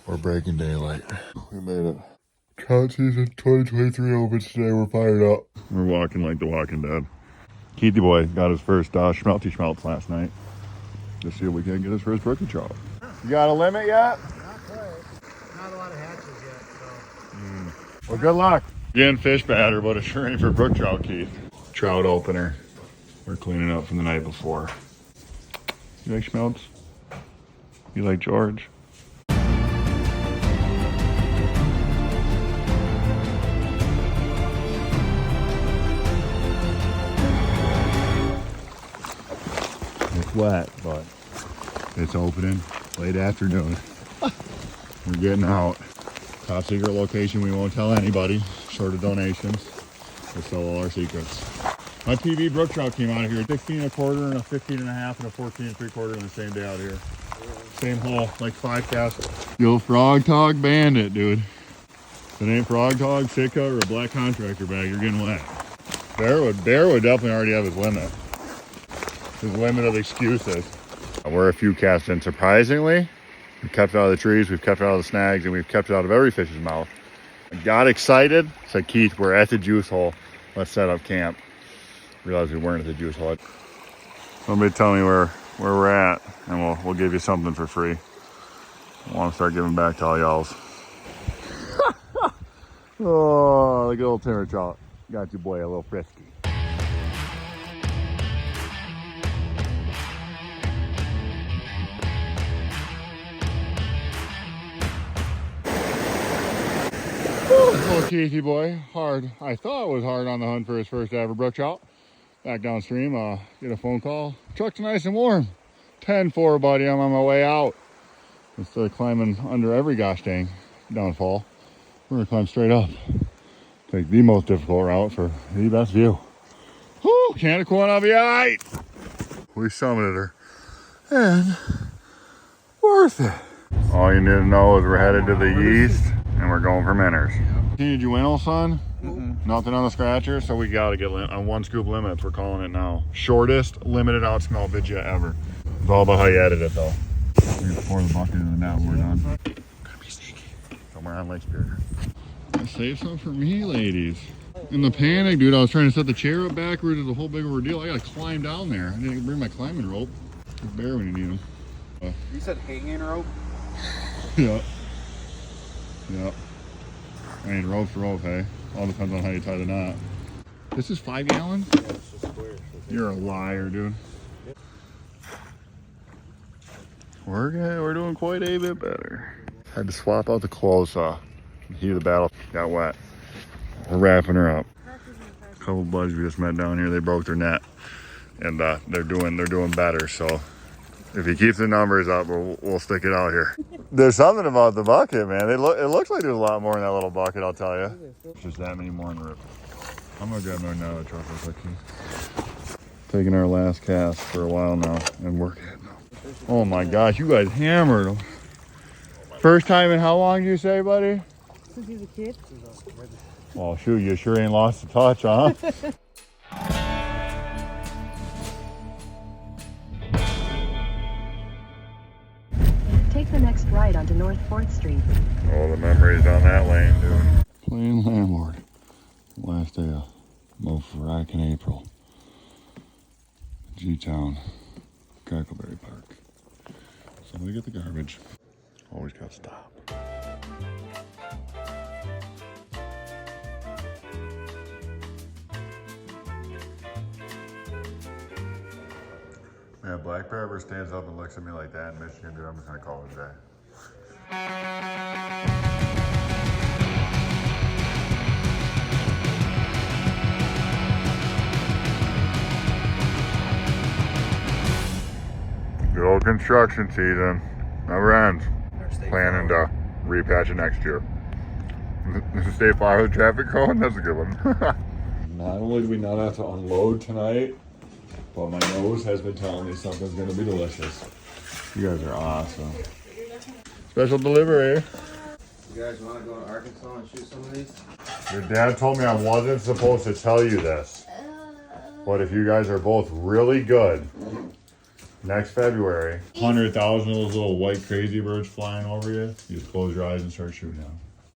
We're breaking daylight. We made it. Trout season 2023 opens today. We're fired up. We're walking like the Walking Dead. Keithy boy got his first smelts last night. Let's see if we can get his first brook trout. You got a limit yet? Not quite. Not a lot of hatches yet, so. Well, good luck. Getting fish batter, but it's sure ain't for brook trout, Keith. Trout opener. We're cleaning up from the night before. You like Smelts? You like George? It's wet, but it's opening late afternoon. We're getting out. Top secret location we won't tell anybody, short of donations. We'll sell all our secrets. My TV brook trout came out of here, 16 and a quarter and a 15 and a half and a 14 and 3/4 on the same day out here. Same hole, like 5 casts. Yo, Frog Tog Bandit, dude. If it ain't Frog Tog, Sitka, or a black contractor bag, you're getting wet. Bear would definitely already have his limit. His limit of excuses. We're a few casts in, surprisingly. We've kept it out of the trees, we've kept it out of the snags, and we've kept it out of every fish's mouth. I got excited, said, Keith, we're at the juice hole. Let's set up camp. Realized we weren't at the juice hole. Somebody tell me where we're at, and we'll give you something for free. I want to start giving back to all y'all's. Oh, the good old timber trout. Got your boy a little frisky. Little Keithy boy, hard. I thought it was hard on the hunt for his first ever brook trout. Back downstream, get a phone call. Truck's nice and warm. 10-4, buddy. I'm on my way out. Instead of climbing under every gosh dang downfall, we're gonna climb straight up. Take the most difficult route for the best view. Whoo! Can't cool on the eye. We summited her, and worth it. All you need to know is we're headed to the east, and we're going for minnows. Did you win, old son? Nothing on the scratcher, so we gotta get on 1 scoop limits. We're calling it now. Shortest limited out smelt video ever. It's all about how you edit it, though. We're gonna pour the bucket in the net when we're done. Gonna be sneaky. Somewhere on Lake Superior. Save some for me, ladies. In the panic, dude, I was trying to set the chair up backwards. It's a whole big ordeal. I gotta climb down there. I didn't bring my climbing rope. It's bare when you need them. You said hanging rope? Yeah. Yeah. I mean, rope's rope, hey? All depends on how you tie the knot. This is 5 gallons? Yeah, it's just square. You're a liar, dude. Yep. We're doing quite a bit better. Had to swap out the clothes, the heat of the battle got wet. We're wrapping her up. A couple buddies we just met down here, they broke their net. And they're doing better, so if you keep the numbers up, we'll stick it out here. There's something about the bucket, man. It looks like there's a lot more in that little bucket, I'll tell you. There's just that many more in the rip. I'm gonna grab another net of truck real quick. Taking our last cast for a while now, and we're getting them. Oh my gosh, you guys hammered them. First time in how long, you say, buddy? Since he's a kid. Well, shoot, you sure ain't lost the touch, huh? Take the next right onto North 4th Street. Oh, the memories on that lane, dude. Playing landlord. Last day of Mofarac in April. G-Town. Cackleberry Park. Somebody get the garbage. Always gotta stop. Man, Black Bear ever stands up and looks at me like that in Michigan, dude, I'm just gonna call it a day. Good old construction season. Never ends. Planning to repatch it next year. Stay far with the traffic cone? That's a good one. Not only do we not have to unload tonight, but my nose has been telling me something's going to be delicious. You guys are awesome. Special delivery. You guys want to go to Arkansas and shoot some of these? Your dad told me I wasn't supposed to tell you this. But if you guys are both really good, Next February, 100,000 of those little white crazy birds flying over you. You just close your eyes and start shooting them.